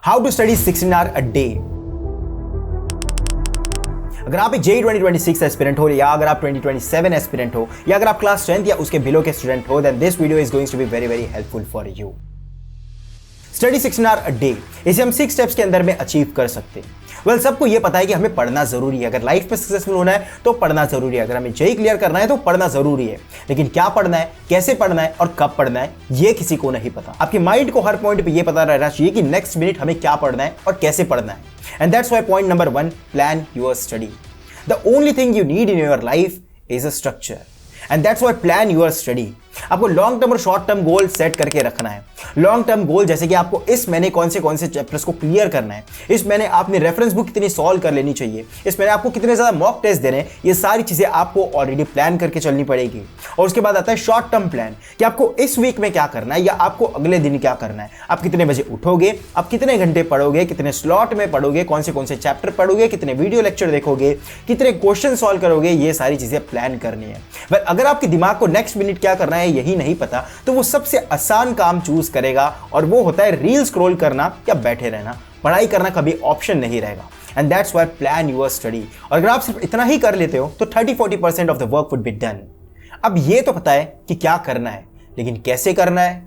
How to study 16 hour a day. अगर आप एक जेईई 2026 एस्पिरेंट हो, या अगर आप 2027 एस्पिरेंट हो, या अगर आप क्लास 10th या उसके बिलो के स्टूडेंट हो, then this video is going to be very very helpful for you. Study 16 hour a day, इसे हम 6 स्टेप्स के अंदर में अचीव कर सकते हैं। वेल, सबको ये पता है कि हमें पढ़ना जरूरी है। अगर लाइफ में सक्सेसफुल होना है तो पढ़ना जरूरी है। अगर हमें जेईई क्लियर करना है तो पढ़ना जरूरी है। लेकिन क्या पढ़ना है, कैसे पढ़ना है और कब पढ़ना है, ये किसी को नहीं पता। आपके माइंड को हर पॉइंट पे ये पता रहना चाहिए कि नेक्स्ट मिनट हमें क्या पढ़ना है और कैसे पढ़ना है। And that's why point number 1, plan your study. The only thing you need in your life is a structure, and that's why plan your study. आपको लॉन्ग टर्म और शॉर्ट टर्म गोल सेट करके रखना है। Long term goal जैसे कि आपको इस महीने कौन से चैप्टर्स को क्लियर करना है, इस महीने आपने रेफरेंस बुक कितनी सॉल्व कर लेनी चाहिए, इस महीने आपको कितने ज्यादा मॉक टेस्ट देने हैं, ये सारी चीजें आपको ऑलरेडी प्लान करके चलनी पड़ेगी। और उसके बाद आता है शॉर्ट टर्म प्लान कि आपको इस वीक में क्या करना है या आपको अगले दिन क्या करना है। आप कितने बजे उठोगे, आप कितने घंटे पढ़ोगे, कितने स्लॉट में पढ़ोगे, कौन से चैप्टर पढ़ोगे, कितने वीडियो लेक्चर देखोगे, कितने क्वेश्चन सॉल्व करोगे, ये सारी चीजें प्लान करनी है। बट अगर आपके दिमाग को नेक्स्ट मिनट क्या करना है यही नहीं पता, तो वो सबसे आसान काम चूज करेगा, और वो होता है रील स्क्रॉल करना या बैठे रहना। पढ़ाई करना कभी ऑप्शन नहीं रहेगा। And that's why plan your study. और अगर आप सिर्फ इतना ही कर लेते हो तो 30-40% of the work would be done. अब ये तो पता है कि क्या करना है, लेकिन कैसे करना है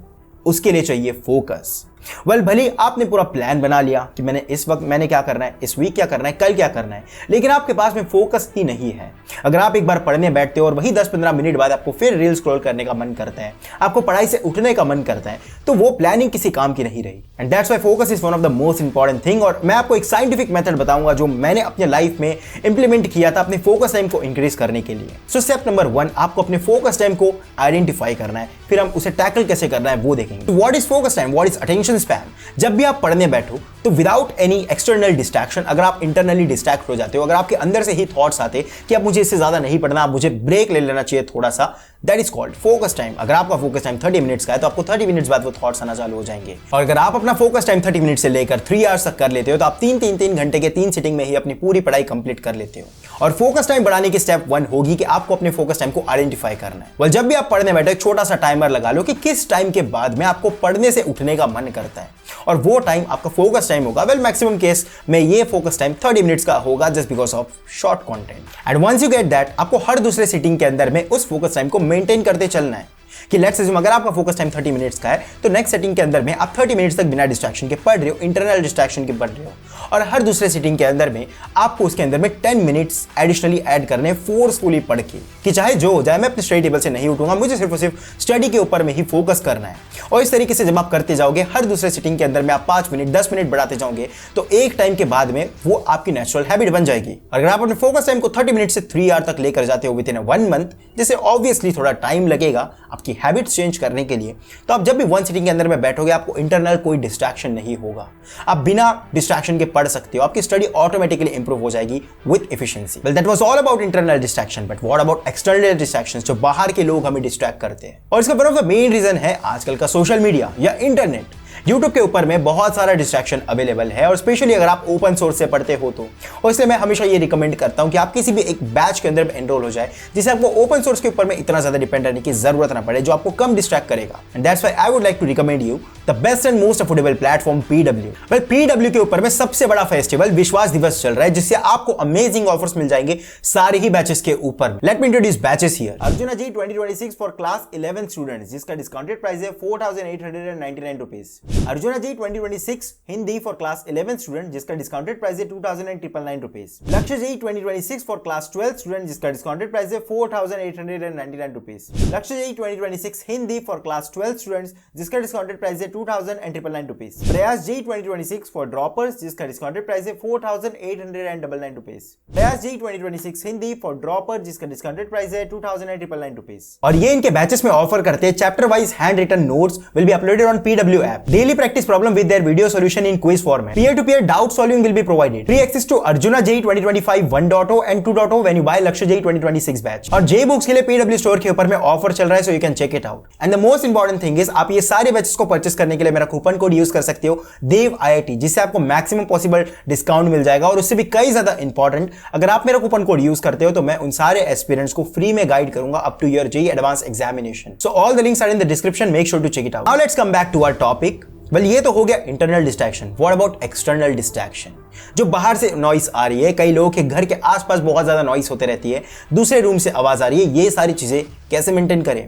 उसके लिए चाहिए फोकस। वेल, भले आपने पूरा प्लान बना लिया कि मैंने इस वक्त मैंने क्या करना है, इस वीक क्या करना है, कल क्या करना है, लेकिन आपके पास में फोकस ही नहीं है। अगर आप एक बार पढ़ने बैठते हो और वही 10-15 मिनट बाद आपको फिर रील स्क्रॉल करने का मन करता है, आपको पढ़ाई से उठने का मन करता है, तो वो प्लानिंग किसी काम की नहीं रही। And that's why focus is one of the most important thing. और मैं आपको एक साइंटिफिक मेथड बताऊंगा जो मैंने अपने लाइफ में इंप्लीमेंट किया था अपने फोकस टाइम को इंक्रीज करने के लिए। सो स्टेप नंबर 1, आपको अपने फोकस टाइम को आइडेंटिफाई करना है, फिर हम उसे टैकल कैसे करना है वो देखेंगे। What is focus time, what is attention span. जब भी आप पढ़ने बैठो तो विदाउट एनी एक्सटर्नल डिस्ट्रैक्शन, अगर आप इंटरनली डिस्ट्रैक्ट हो जाते हो, अगर आपके अंदर से ही थॉट्स आते कि अब मुझे इससे ज्यादा नहीं पढ़ना, मुझे ब्रेक ले लेना चाहिए थोड़ा सा, that is called focus time. अगर आपका फोकस टाइम 30 मिनट्स का है तो आपको 30 मिनट्स बाद वो थॉट्स आना चालू हो जाएंगे। और अगर आप अपना फोकस टाइम 30 मिनट से लेकर 3 आवर्स तक कर लेते हो तो आप 3 घंटे के 3 सिटिंग में ही अपनी पूरी पढ़ाई कंप्लीट कर लेते हो। और फोकस टाइम बढ़ाने की स्टेप 1 होगी कि आपको अपने फोकस टाइम को आइडेंटिफाई करना है। जब भी आप पढ़ने बैठे एक छोटा सा टाइमर लगा लो कि किस टाइम के बाद में आपको पढ़ने से उठने का मन करता है, और वो टाइम आपका फोकस टाइम होगा। वेल, मैक्सिमम केस में ये फोकस टाइम 30 मिनट्स का होगा just because of short content. And once you get that, आपको हर दूसरे सिटिंग के अंदर में उस फोकस टाइम को मेंटेन करते चलना है कि लेट्स अज्यूम अगर आपका फोकस टाइम 30 मिनट्स का है तो नेक्स्ट सेटिंग के अंदर में आप 30 मिनट्स तक बिना डिस्ट्रैक्शन के पढ़ रहे हो, इंटरनल डिस्ट्रैक्शन के पढ़ रहे हो, और हर दूसरे सिटिंग के अंदर में आपको उसके अंदर में 10 मिनट्स एडिशनली ऐड करने फोर्सफुली पढ़ के, कि चाहे जो हो जाए मैं अपने स्टडी टेबल से नहीं उठूंगा, मुझे सिर्फ और सिर्फ स्टडी के ऊपर में ही फोकस करना है। और इस तरीके से जब आप करते जाओगे हर दूसरे सिटिंग के अंदर में आप 5 मिनट 10 मिनट बढ़ाते जाओगे तो एक टाइम के बाद में वो आपकी नेचुरल हैबिट बन जाएगी। अगर आप अपने फोकस टाइम को 30 मिनट से 3 आवर तक लेकर जाते हो विद इन 1 मंथ, जिससे ऑब्वियसली थोड़ा टाइम लगेगा आपकी हैबिट्स चेंज करने के लिए, तो आप जब भी वन सिटिंग के अंदर में बैठोगे आपको इंटरनल कोई डिस्ट्रैक्शन नहीं होगा, आप बिना डिस्ट्रैक्शन के पढ़ सकते हो, आपकी स्टडी ऑटोमेटिकली इंप्रूव हो जाएगी with efficiency. Well, that was all about internal distraction, but what about external distractions, जो बाहर के लोग हमें डिस्ट्रैक्ट करते हैं। और इसका one of the main reason है आजकल का सोशल मीडिया या इंटरनेट। YouTube के ऊपर में बहुत सारा डिस्ट्रैक्शन अवेलेबल है, और स्पेशली अगर आप ओपन सोर्स से पढ़ते हो तो। और इसलिए मैं हमेशा ये रिकमेंड करता हूं कि आप किसी भी एक बैच के अंदर में एनरोल हो जाए जिससे आपको ओपन सोर्स के ऊपर में इतना ज्यादा डिपेंड रहने की जरूरत ना पड़े, जो आपको कम डिस्ट्रैक्ट करेगा। And that's why I would like to recommend you the best and most affordable platform PW। Well, PW के ऊपर में सबसे बड़ा फेस्टिवल विश्वास दिवस चल रहा है, जिससे आपको अमेजिंग ऑफर्स मिल जाएंगे सारे ही बैचेस के ऊपर। Let me introduce batches here. Arjuna JEE 2026 for class 11 students, जिसका डिस्काउंटेड प्राइस है 4899 rupees. Arjuna JEE 2026 Hindi for class 11 student, जिसका डिस्काउंटेड प्राइस है 2999 rupees. Lakshya JEE 2026 for class 12 student, जिसका डिस्काउंटेड प्राइस है 4899 rupees. Lakshya JEE 2026 Hindi for class 12 students, जिसका discounted price है 2999 rupees. Prayas JEE 2026 for droppers, जिसका discounted price है 4899 rupees. Prayas JEE 2026 Hindi for dropper, जिसका discounted price है 2999 रुपीज। और ये इनके बैचेस में ऑफर करते हैं chapter wise hand written notes will be uploaded on PW app, daily practice problem with their video solution in quiz format. Peer-to-peer doubt solving will be provided. Free access to Arjuna JEE 2025 1.0 and 2.0 when you buy Lakshya JEE 2026 batch. और JEE books के लिए PW store के ऊपर में offer चल रहा है, so you can check it out. And the most important thing is आप ये सारे बैचेस को परचेस करने के लिए मेरा कूपन कोड यूज कर सकते हो देव IIT, जिससे आपको मैक्सिमम पॉसिबल डिस्काउंट मिल जाएगा। और उससे भी कई ज्यादा इंपॉर्टेंट, अगर आप मेरा कूपन कोड यूज करते हो तो मैं उन सारे एस्पिरेंट्स को फ्री में गाइड करूंगा up to your JEE advance examination. So all the links are in the description. Make sure to check it out. Now let's come back to our topic. Well ये तो हो गया internal distraction. What about external distraction? जो बाहर से noise आ रही है, कई लोगों के घर के आसपास बहुत ज्यादा नॉइस होते रहती है, दूसरे रूम से आवाज आ रही है, ये सारी चीजें कैसे मेंटेन करें?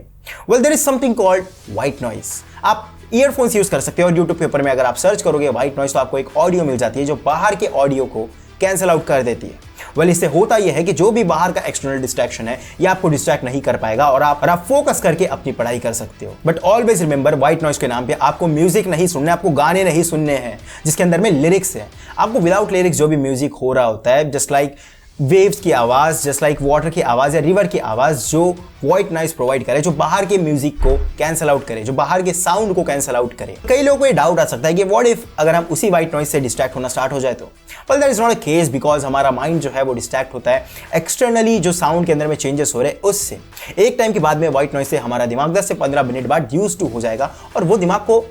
Well there is something called white noise. आप ईयरफोन्स यूज कर सकते हो और यूट्यूब के ऊपर में अगर आप सर्च करोगे व्हाइट नॉइस तो आपको एक ऑडियो मिल जाती है जो बाहर के ऑडियो को कैंसिल आउट कर देती है। वेल इससे होता यह है कि जो भी बाहर का एक्सटर्नल डिस्ट्रैक्शन है ये आपको डिस्ट्रैक्ट नहीं कर पाएगा और आप फोकस करके अपनी पढ़ाई कर सकते हो। But always remember, white noise के नाम पे आपको म्यूजिक नहीं सुनना है, आपको गाने नहीं सुनने हैं जिसके अंदर में लिरिक्स है। आपको विदाउट लिरिक्स जो भी म्यूजिक हो रहा होता है, जस्ट लाइक वेव्स की आवाज, जस्ट लाइक वाटर की आवाज या रिवर की आवाज, जो व्हाइट नॉइस प्रोवाइड करे, जो बाहर के म्यूजिक को कैंसिल आउट करे, जो बाहर के साउंड को कैंसिल आउट करे। कई लोगों को ये डाउट आ सकता है कि व्हाट इफ अगर हम उसी व्हाइट नॉइस से डिस्ट्रैक्ट होना स्टार्ट हो जाए तो? Well that is not a case, because हमारा माइंड जो है वो डिस्ट्रैक्ट होता है एक्सटर्नली जो साउंड के अंदर में चेंजेस हो रहे हैं उससे। एक टाइम के बाद में व्हाइट नॉइस से हमारा दिमाग 10 से 15 मिनट बाद यूज्ड टू हो जाएगा और वो दिमाग को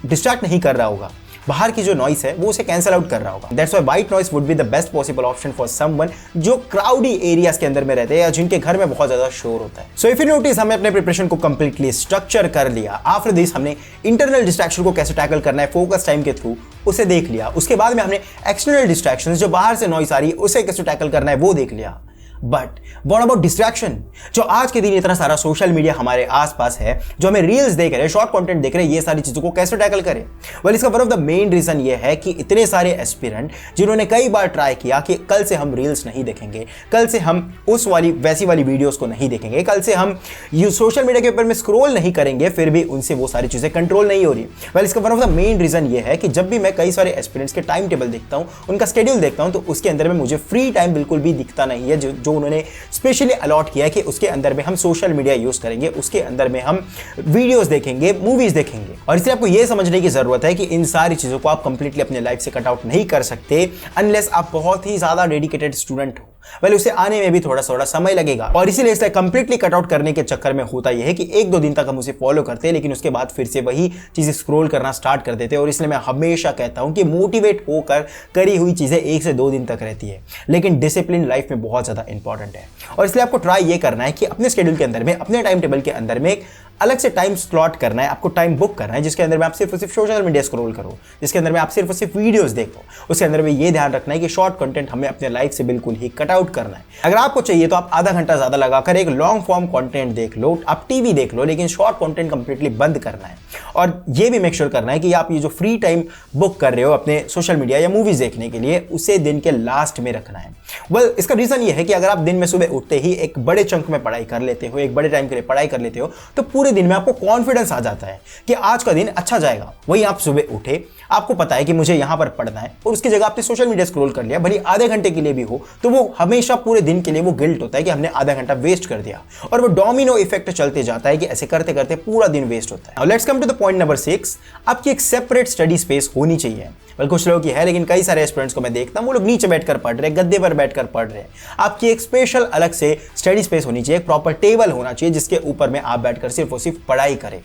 डिस्ट्रैक्ट नहीं कर रहा होगा, बाहर की जो नॉइस है वो उसे कैंसिल आउट कर रहा होगा। That's why white noise would be the best possible option for someone जो क्राउडी एरियाज के अंदर में रहते हैं या जिनके घर में बहुत ज्यादा शोर होता है। सो इफ यू नोटिस, हमने अपने प्रिपरेशन को कंप्लीटली स्ट्रक्चर कर लिया। आफ्टर दिस हमने इंटरनल डिस्ट्रैक्शन को कैसे टैकल करना है फोकस टाइम के थ्रू उसे देख लिया। उसके बाद में हमने एक्सटर्नल डिस्ट्रैक्शंस जो बाहर से नॉइस आ रही है उसे कैसे टैकल करना है वो देख लिया। But what about distraction? जो आज के दिन इतना सारा सोशल मीडिया हमारे आसपास है, जो हमें रील्स देख रहे हैं, शॉर्ट कंटेंट देख रहे हैं, ये सारी चीजों को कैसे टैकल करें? वेल इसका one of the main reason ये है कि इतने सारे एस्पिरेंट जिन्होंने कई बार ट्राई किया कि कल से हम रील्स नहीं देखेंगे, कल से हम उस वाली वैसी वाली वीडियोस को नहीं देखेंगे, कल से हम सोशल मीडिया के ऊपर में स्क्रॉल नहीं करेंगे, फिर भी उनसे वो सारी चीजें कंट्रोल नहीं हो रही। वेल इसका one of the main reason ये है कि जब भी मैं कई सारे एस्पिरेंट्स के टाइम टेबल देखता हूं, उनका शेड्यूल देखता हूं, तो उसके अंदर में मुझे फ्री टाइम बिल्कुल भी दिखता नहीं है जो उन्होंने स्पेशली अलॉट किया है कि उसके अंदर में हम सोशल मीडिया यूज करेंगे, उसके अंदर में हम वीडियोस देखेंगे, मूवीज देखेंगे। और इसलिए आपको यह समझने की जरूरत है कि इन सारी चीजों को आप कंप्लीटली अपने लाइफ से कट आउट नहीं कर सकते अनलेस आप बहुत ही ज्यादा डेडिकेटेड स्टूडेंट हो। वेल उसे आने में भी थोड़ा समय लगेगा और इसीलिए इसे कंप्लीटली कट आउट करने के चक्कर में होता यह है कि 1-2 दिन तक हम उसे फॉलो करते हैं लेकिन उसके बाद फिर से वही चीजें स्क्रॉल करना स्टार्ट कर देते हैं। और इसलिए मैं हमेशा कहता हूं कि मोटिवेट होकर करी हुई चीजें 1 से 2 दिन तक रहती है, लेकिन डिसिप्लिन लाइफ में बहुत ज्यादा इंपॉर्टेंट है। और इसलिए आपको ट्राई ये करना है कि अपने शेड्यूल के अंदर में, अपने टाइम टेबल के अंदर में एक अलग से टाइम स्लॉट करना है, आपको टाइम बुक करना है जिसके अंदर में आप सिर्फ और सिर्फ सोशल मीडिया स्क्रॉल करो, जिसके अंदर में आप सिर्फ और सिर्फ वीडियोस देखो। उसके अंदर में ये ध्यान रखना है कि शॉर्ट कंटेंट हमें अपने लाइफ से बिल्कुल ही कट आउट करना है। अगर आपको चाहिए तो आप आधा घंटा ज्यादा लगाकर एक लॉन्ग फॉर्म कंटेंट देख लो, आप टीवी देख लो, लेकिन शॉर्ट कंटेंट कंप्लीटली बंद करना है। और ये भी मेक श्योर करना है कि आप ये जो फ्री टाइम बुक कर रहे हो अपने सोशल मीडिया या मूवीज देखने के लिए, उसे दिन के लास्ट में रखना है। वेल इसका रीजन ये है कि अगर आप दिन में सुबह उठते ही एक बड़े चंक में पढ़ाई कर लेते हो, एक बड़े टाइम के लिए पढ़ाई कर लेते हो, तो पूरे दिन में आपको कॉन्फिडेंस आ जाता है कि आज का दिन अच्छा जाएगा। वहीं आप सुबह उठे, आपको पता है कि मुझे यहां पर पढ़ना है और उसकी जगह आपने सोशल मीडिया स्क्रॉल कर लिया, भले आधे घंटे के लिए भी हो, तो वो हमेशा पूरे दिन के लिए वो गिल्ट होता है कि हमने आधा घंटा वेस्ट कर दिया और वो डोमिनो इफेक्ट चलते जाता है कि ऐसे करते करते पूरा दिन वेस्ट होता है। Now let's come to the point number 6, आपकी एक सेपरेट स्टडी स्पेस होनी चाहिए। वेल कुछ लोगों की है, लेकिन कई सारे स्टूडेंट्स को मैं देखता हूं वो लोग नीचे बैठकर पढ़ रहे हैं, गद्दे पर बैठकर पढ़ रहे हैं। आपकी एक स्पेशल अलग से स्टडी स्पेस होनी चाहिए, एक प्रॉपर टेबल होना चाहिए जिसके ऊपर में आप बैठकर सिर्फ और सिर्फ पढ़ाई करें।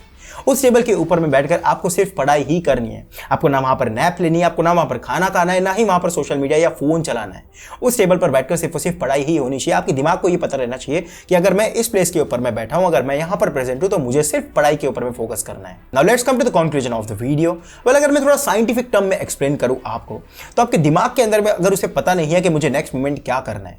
उस टेबल के ऊपर में बैठकर आपको सिर्फ पढ़ाई ही करनी है। आपको ना वहां पर नैप लेनी है, आपको ना वहां पर खाना खाना है, ना ही वहां पर सोशल मीडिया या फोन चलाना है। उस टेबल पर बैठकर सिर्फ और सिर्फ पढ़ाई ही होनी चाहिए। आपके दिमाग को ये पता रहना चाहिए कि अगर मैं इस प्लेस के ऊपर में बैठा हूं, अगर मैं यहां पर प्रेजेंट हूं, तो मुझे सिर्फ पढ़ाई के ऊपर में फोकस करना है। Now let's come to the conclusion of the video. Well अगर मैं थोड़ा साइंटिफिक टर्म में एक्सप्लेन करूं आपको, तो आपके दिमाग के अंदर में अगर उसे पता नहीं है कि मुझे नेक्स्ट मोमेंट क्या करना है,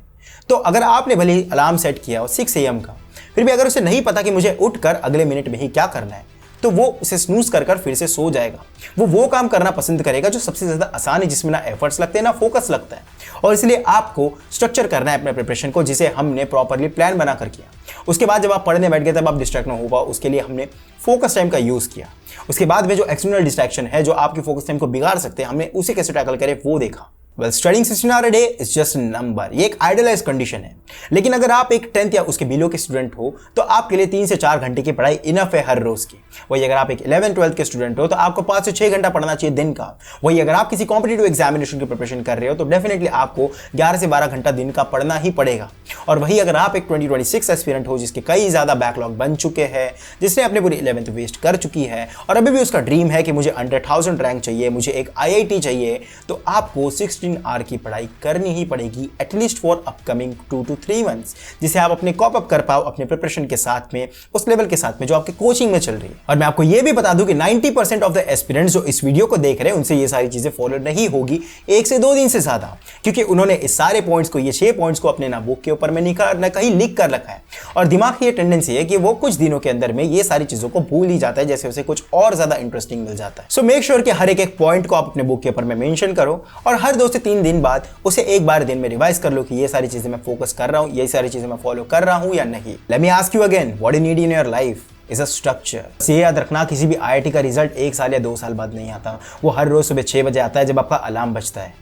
तो अगर आपने भले ही अलार्म सेट किया हो 6 AM का, फिर भी अगर उसे नहीं पता कि मुझे उठकर अगले मिनट में ही क्या करना है, तो वो उसे स्नूज कर फिर से सो जाएगा। वो काम करना पसंद करेगा जो सबसे ज्यादा आसान है, जिसमें ना एफर्ट्स लगते हैं ना फोकस लगता है। और इसलिए आपको स्ट्रक्चर करना है अपने प्रिपरेशन को, जिसे हमने प्रॉपरली प्लान बनाकर किया। उसके बाद जब आप पढ़ने बैठ गए तब आप डिस्ट्रैक्ट ना हो पाओ, उसके लिए हमने फोकस टाइम का यूज किया। उसके बाद में जो एक्सटर्नल डिस्ट्रैक्शन है जो आपके फोकस टाइम को बिगाड़ सकते हैं, हमने उसे कैसे टैकल करें वो देखा। Well studying 16 hour a day is just number, ये एक आइडियलाइज कंडीशन है। लेकिन अगर आप एक 10th या उसके बिलो के स्टूडेंट हो तो आपके लिए 3 से 4 घंटे की पढ़ाई इनफ है हर रोज की। वही अगर आप एक 11th-12th के स्टूडेंट हो तो आपको 5 से 6 घंटा पढ़ना चाहिए दिन का। वही अगर आप किसी कॉम्पिटिटिव एग्जामिनेशन की प्रिपरेशन कर रहे हो तो डेफिनेटली आपको 11 से 12 घंटा दिन का पढ़ना ही पड़ेगा। और वही अगर आप एक 2026 एस्पिरेंट हो जिसके कई ज्यादा बैकलॉग बन चुके हैं, जिसने अपने पूरी 11th वेस्ट कर चुकी है और अभी भी उसका ड्रीम है कि मुझे अंडर 1000 रैंक चाहिए, मुझे एक IIT चाहिए, तो आपको 60 16 आवर की पढ़ाई करनी ही पड़ेगी at least for upcoming 2 to 3 months, जिसे आप अपने कॉप अप कर पाओ अपने प्रिपरेशन के साथ में, उस लेवल के साथ में जो आपके कोचिंग में चल रही है। और मैं आपको ये भी बता दूं कि 90% ऑफ द एस्पिरेंट्स जो इस वीडियो को देख रहे हैं उनसे ये सारी चीजें फॉलो नहीं होगी 1 से 2 दिन से ज्यादा, क्योंकि उन्होंने इस सारे पॉइंट्स को, ये 6 पॉइंट्स को अपने ना बुक के ऊपर में न कहीं लिख कर रखा है, और दिमाग की ये टेंडेंसी है कि वो कुछ दिनों के अंदर में ये सारी चीजों को भूल ही जाता है, जैसे उसे कुछ और ज्यादा इंटरेस्टिंग मिल जाता है। सो मेक श्योर कि हर एक पॉइंट को आप अपने बुक के ऊपर में मेंशन करो, और हर 2 से 3 दिन बाद उसे एक बार दिन में रिवाइज कर लो कि ये सारी चीजें मैं फोकस कर रहा हूं, ये सारी चीजें मैं फॉलो कर रहा हूं या नहीं। Let me ask you again, what you need in your life is a structure. ये याद रखना, किसी भी IIT का रिजल्ट 1 साल या 2 साल बाद नहीं आता, वो हर रोज सुबह 6 बजे आता है जब आपका अलार्म बजता है।